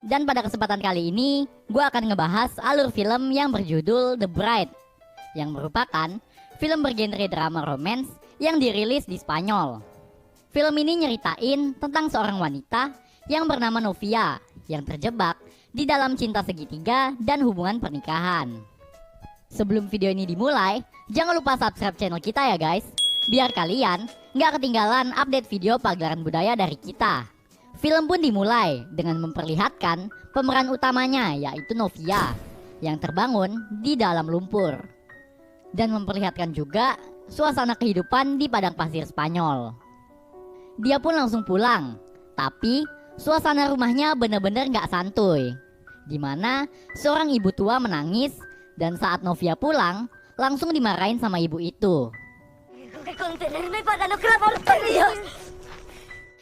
Dan pada kesempatan kali ini, gue akan ngebahas alur film yang berjudul The Bride, yang merupakan film bergenre drama romance yang dirilis di Spanyol. Film ini nyeritain tentang seorang wanita yang bernama Novia yang terjebak di dalam cinta segitiga dan hubungan pernikahan. Sebelum video ini dimulai, jangan lupa subscribe channel kita ya guys, biar kalian nggak ketinggalan update video pagelaran budaya dari kita. Film pun dimulai dengan memperlihatkan pemeran utamanya, yaitu Novia yang terbangun di dalam lumpur, dan memperlihatkan juga suasana kehidupan di padang pasir Spanyol. Dia pun langsung pulang, tapi suasana rumahnya bener-bener gak santuy, dimana seorang ibu tua menangis, dan saat Novia pulang langsung dimarahin sama ibu itu.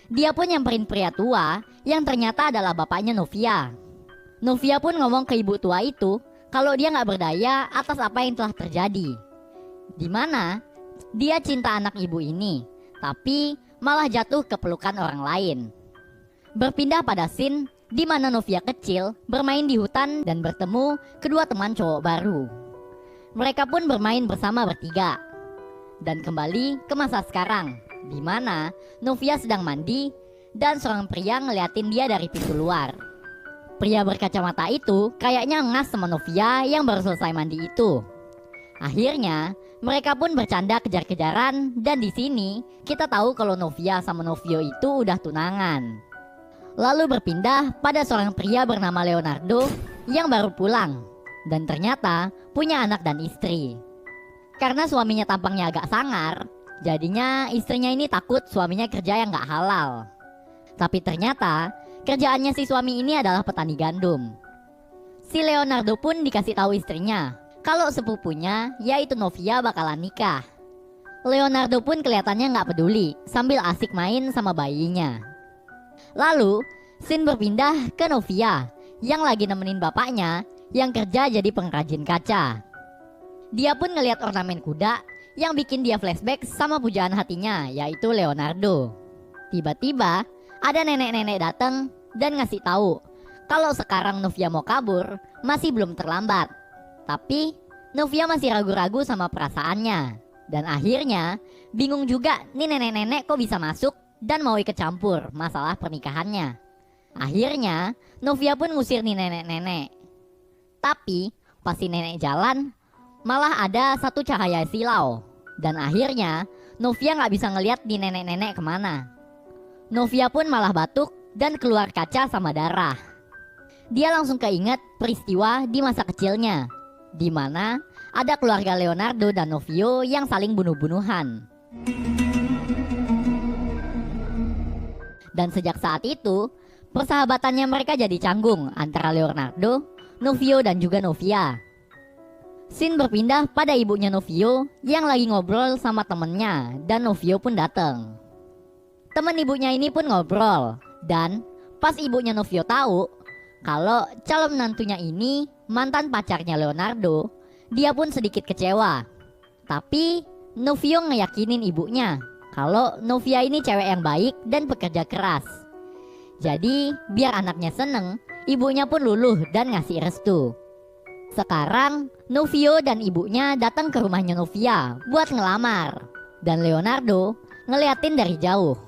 Dia pun nyamperin pria tua yang ternyata adalah bapaknya Novia. Novia pun ngomong ke ibu tua itu kalau dia gak berdaya atas apa yang telah terjadi, dimana dia cinta anak ibu ini, tapi malah jatuh ke pelukan orang lain. Berpindah pada scene di mana Novia kecil bermain di hutan dan bertemu kedua teman cowok baru. Mereka pun bermain bersama bertiga. Dan kembali ke masa sekarang, di mana Novia sedang mandi dan seorang pria ngeliatin dia dari pintu luar. Pria berkacamata itu kayaknya ngas sama Novia yang baru selesai mandi itu. Akhirnya mereka pun bercanda kejar-kejaran, dan di sini kita tahu kalau Novia sama Novio itu udah tunangan. Lalu berpindah pada seorang pria bernama Leonardo yang baru pulang dan ternyata punya anak dan istri. Karena suaminya tampangnya agak sangar, jadinya istrinya ini takut suaminya kerja yang gak halal. Tapi ternyata kerjaannya si suami ini adalah petani gandum. Si Leonardo pun dikasih tahu istrinya kalau sepupunya yaitu Novia bakalan nikah. Leonardo pun kelihatannya gak peduli sambil asik main sama bayinya. Lalu scene berpindah ke Novia yang lagi nemenin bapaknya yang kerja jadi pengrajin kaca. Dia pun ngelihat ornamen kuda yang bikin dia flashback sama pujaan hatinya, yaitu Leonardo. Tiba-tiba ada nenek-nenek datang dan ngasih tahu kalau sekarang Novia mau kabur masih belum terlambat. Tapi Novia masih ragu-ragu sama perasaannya, dan akhirnya bingung juga nih nenek-nenek kok bisa masuk dan mau ikut campur masalah pernikahannya. Akhirnya Novia pun ngusir nih nenek-nenek. Tapi pas si nenek jalan, malah ada satu cahaya silau, dan akhirnya Novia gak bisa ngeliat di nenek-nenek kemana. Novia pun malah batuk dan keluar kaca sama darah. Dia langsung keinget peristiwa di masa kecilnya, di mana ada keluarga Leonardo dan Novio yang saling bunuh-bunuhan. Dan sejak saat itu, persahabatannya mereka jadi canggung antara Leonardo, Novio dan juga Novia. Scene berpindah pada ibunya Novio yang lagi ngobrol sama temennya, dan Novio pun datang. Temen ibunya ini pun ngobrol, dan pas ibunya Novio tahu kalau calon menantunya ini mantan pacarnya Leonardo, dia pun sedikit kecewa. Tapi Novio ngeyakinin ibunya kalau Novia ini cewek yang baik dan pekerja keras. Jadi biar anaknya seneng, ibunya pun luluh dan ngasih restu. Sekarang Novio dan ibunya datang ke rumahnya Novia buat ngelamar, dan Leonardo ngeliatin dari jauh.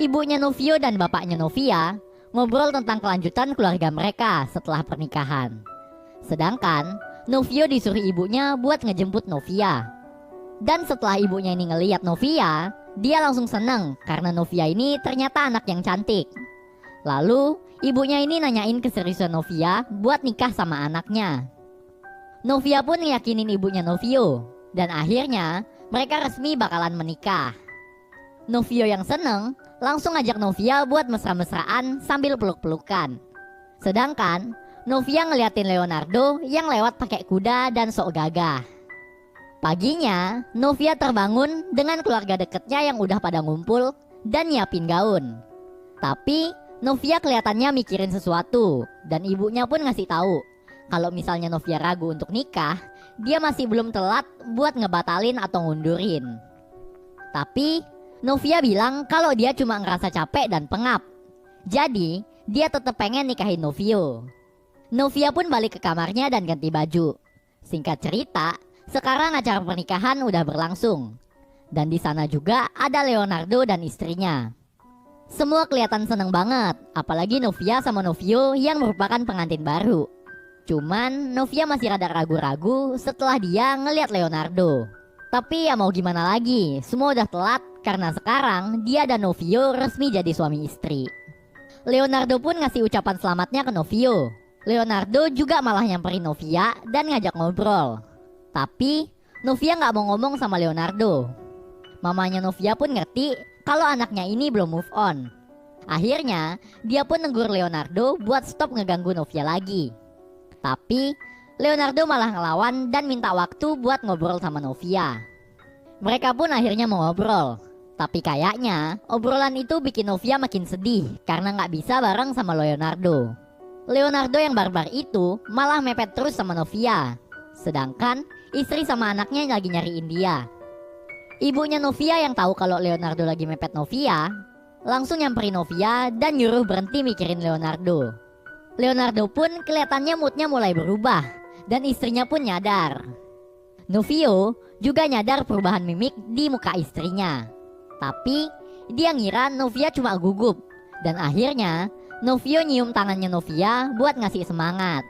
Ibunya Novio dan bapaknya Novia ngobrol tentang kelanjutan keluarga mereka setelah pernikahan. Sedangkan Novio disuruh ibunya buat ngejemput Novia. Dan setelah ibunya ini ngeliat Novia, dia langsung seneng karena Novia ini ternyata anak yang cantik. Lalu ibunya ini nanyain keseriusan Novia buat nikah sama anaknya. Novia pun ngeyakinin ibunya Novio, dan akhirnya mereka resmi bakalan menikah. Novio yang seneng langsung ngajak Novia buat mesra-mesraan sambil peluk-pelukan. Sedangkan Novia ngeliatin Leonardo yang lewat pakai kuda dan sok gagah. Paginya Novia terbangun dengan keluarga deketnya yang udah pada ngumpul dan nyiapin gaun. Tapi Novia kelihatannya mikirin sesuatu, dan ibunya pun ngasih tahu kalau misalnya Novia ragu untuk nikah, dia masih belum telat buat ngebatalin atau ngundurin. Tapi Novia bilang kalau dia cuma ngerasa capek dan pengap. Jadi dia tetap pengen nikahin Novio. Novia pun balik ke kamarnya dan ganti baju. Singkat cerita, sekarang acara pernikahan udah berlangsung. Dan di sana juga ada Leonardo dan istrinya. Semua kelihatan seneng banget, apalagi Novia sama Novio yang merupakan pengantin baru. Cuman Novia masih rada ragu-ragu setelah dia ngeliat Leonardo. Tapi ya mau gimana lagi, semua udah telat karena sekarang dia dan Novio resmi jadi suami istri. Leonardo pun ngasih ucapan selamatnya ke Novio. Leonardo juga malah nyamperin Novia dan ngajak ngobrol. Tapi Novia gak mau ngomong sama Leonardo. Mamanya Novia pun ngerti kalau anaknya ini belum move on. Akhirnya dia pun negur Leonardo buat stop ngeganggu Novia lagi. Tapi Leonardo malah ngelawan dan minta waktu buat ngobrol sama Novia. Mereka pun akhirnya mau ngobrol. Tapi kayaknya obrolan itu bikin Novia makin sedih karena gak bisa bareng sama Leonardo. Leonardo yang barbar itu malah mepet terus sama Novia. Sedangkan istri sama anaknya lagi nyariin dia. Ibunya Novia yang tahu kalau Leonardo lagi mepet Novia, langsung nyamperin Novia dan nyuruh berhenti mikirin Leonardo. Leonardo pun kelihatannya moodnya mulai berubah dan istrinya pun nyadar. Novio juga nyadar perubahan mimik di muka istrinya. Tapi dia ngira Novia cuma gugup dan akhirnya Novio nyium tangannya Novia buat ngasih semangat.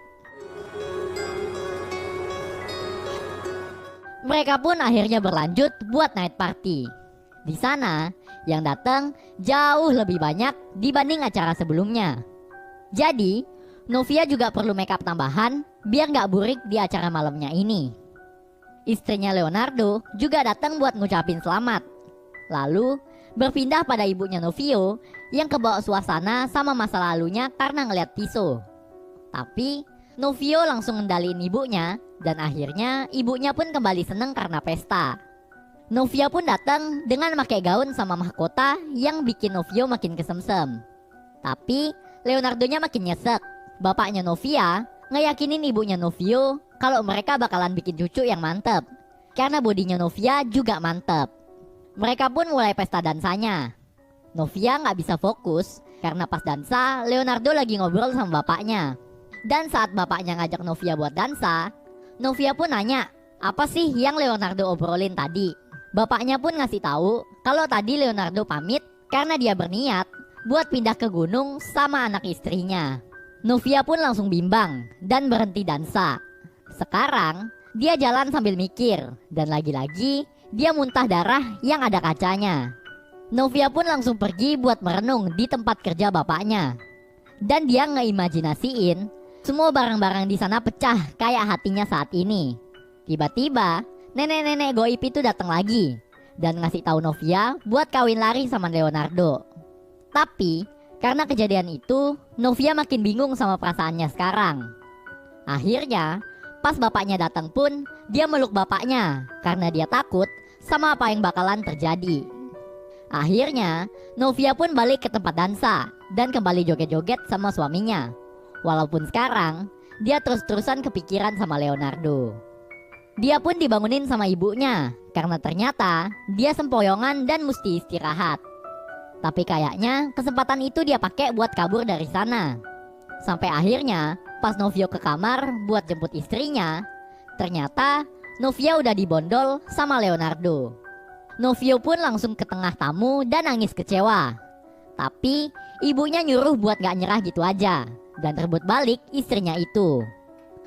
Mereka pun akhirnya berlanjut buat night party. Di sana, yang datang jauh lebih banyak dibanding acara sebelumnya. Jadi, Novia juga perlu makeup tambahan biar gak burik di acara malamnya ini. Istrinya Leonardo juga datang buat ngucapin selamat. Lalu, berpindah pada ibunya Novio yang kebawa suasana sama masa lalunya karena ngeliat pisau. Tapi, Novio langsung ngendaliin ibunya. Dan akhirnya ibunya pun kembali seneng karena pesta. Novia pun datang dengan pakai gaun sama mahkota yang bikin Novio makin kesemsem. Tapi Leonardonya makin nyesek. Bapaknya Novia ngeyakinin ibunya Novio kalau mereka bakalan bikin cucu yang mantep. Karena bodinya Novia juga mantep. Mereka pun mulai pesta dansanya. Novia gak bisa fokus karena pas dansa Leonardo lagi ngobrol sama bapaknya. Dan saat bapaknya ngajak Novia buat dansa, Novia pun nanya, apa sih yang Leonardo obrolin tadi? Bapaknya pun ngasih tahu kalau tadi Leonardo pamit karena dia berniat buat pindah ke gunung sama anak istrinya. Novia pun langsung bimbang dan berhenti dansa. Sekarang dia jalan sambil mikir dan lagi-lagi dia muntah darah yang ada kacanya. Novia pun langsung pergi buat merenung di tempat kerja bapaknya. Dan dia ngeimajinasiin semua barang-barang di sana pecah kayak hatinya saat ini. Tiba-tiba nenek-nenek goib itu datang lagi dan ngasih tahu Novia buat kawin lari sama Leonardo. Tapi karena kejadian itu Novia makin bingung sama perasaannya sekarang. Akhirnya pas bapaknya datang pun dia meluk bapaknya karena dia takut sama apa yang bakalan terjadi. Akhirnya Novia pun balik ke tempat dansa dan kembali joget-joget sama suaminya. Walaupun sekarang dia terus-terusan kepikiran sama Leonardo. Dia pun dibangunin sama ibunya karena ternyata dia sempoyongan dan mesti istirahat. Tapi kayaknya kesempatan itu dia pakai buat kabur dari sana. Sampai akhirnya pas Novio ke kamar buat jemput istrinya, ternyata Novia udah dibondol sama Leonardo. Novio pun langsung ke tengah tamu dan nangis kecewa. Tapi ibunya nyuruh buat gak nyerah gitu aja dan rebut balik istrinya itu.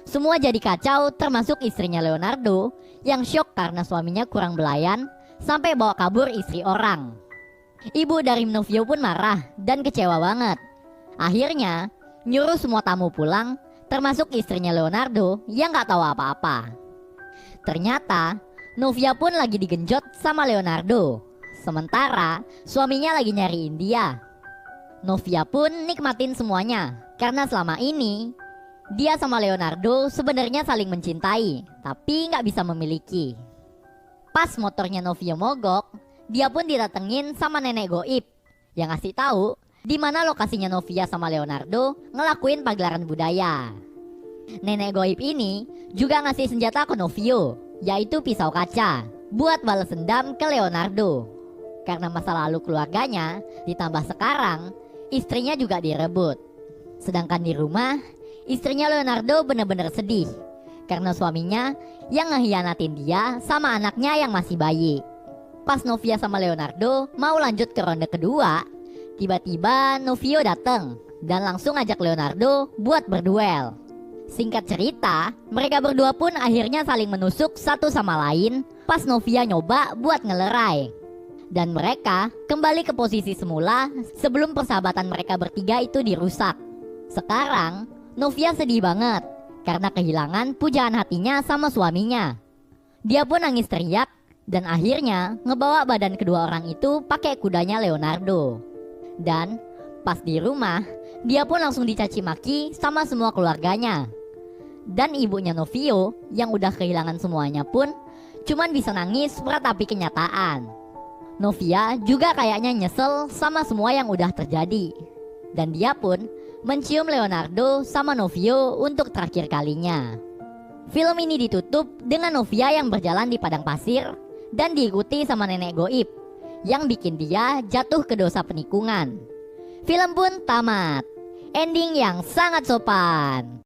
Semua jadi kacau termasuk istrinya Leonardo yang syok karena suaminya kurang belayan sampai bawa kabur istri orang. Ibu dari Novio pun marah dan kecewa banget. Akhirnya nyuruh semua tamu pulang termasuk istrinya Leonardo yang gak tahu apa-apa. Ternyata Novia pun lagi digenjot sama Leonardo. Sementara suaminya lagi nyariin dia. Novia pun nikmatin semuanya karena selama ini dia sama Leonardo sebenarnya saling mencintai, tapi nggak bisa memiliki. Pas motornya Novia mogok, dia pun didatengin sama nenek goib yang ngasih tahu di mana lokasinya Novia sama Leonardo ngelakuin pagelaran budaya. Nenek goib ini juga ngasih senjata ke Novio, yaitu pisau kaca, buat balas dendam ke Leonardo. Karena masa lalu keluarganya, ditambah sekarang istrinya juga direbut. Sedangkan di rumah, istrinya Leonardo benar-benar sedih karena suaminya yang ngehianatin dia sama anaknya yang masih bayi. Pas Novia sama Leonardo mau lanjut ke ronde kedua, tiba-tiba Novio datang dan langsung ajak Leonardo buat berduel. Singkat cerita, mereka berdua pun akhirnya saling menusuk satu sama lain pas Novia nyoba buat ngelerai. Dan mereka kembali ke posisi semula sebelum persahabatan mereka bertiga itu dirusak. Sekarang, Novia sedih banget karena kehilangan pujaan hatinya sama suaminya. Dia pun nangis teriak dan akhirnya ngebawa badan kedua orang itu pakai kudanya Leonardo. Dan pas di rumah, dia pun langsung dicaci maki sama semua keluarganya. Dan ibunya Novio yang udah kehilangan semuanya pun cuman bisa nangis meratapi kenyataan. Novia juga kayaknya nyesel sama semua yang udah terjadi. Dan dia pun mencium Leonardo sama Novio untuk terakhir kalinya. Film ini ditutup dengan Novia yang berjalan di padang pasir dan diikuti sama nenek goib yang bikin dia jatuh ke dosa penikungan. Film pun tamat. Ending yang sangat sopan.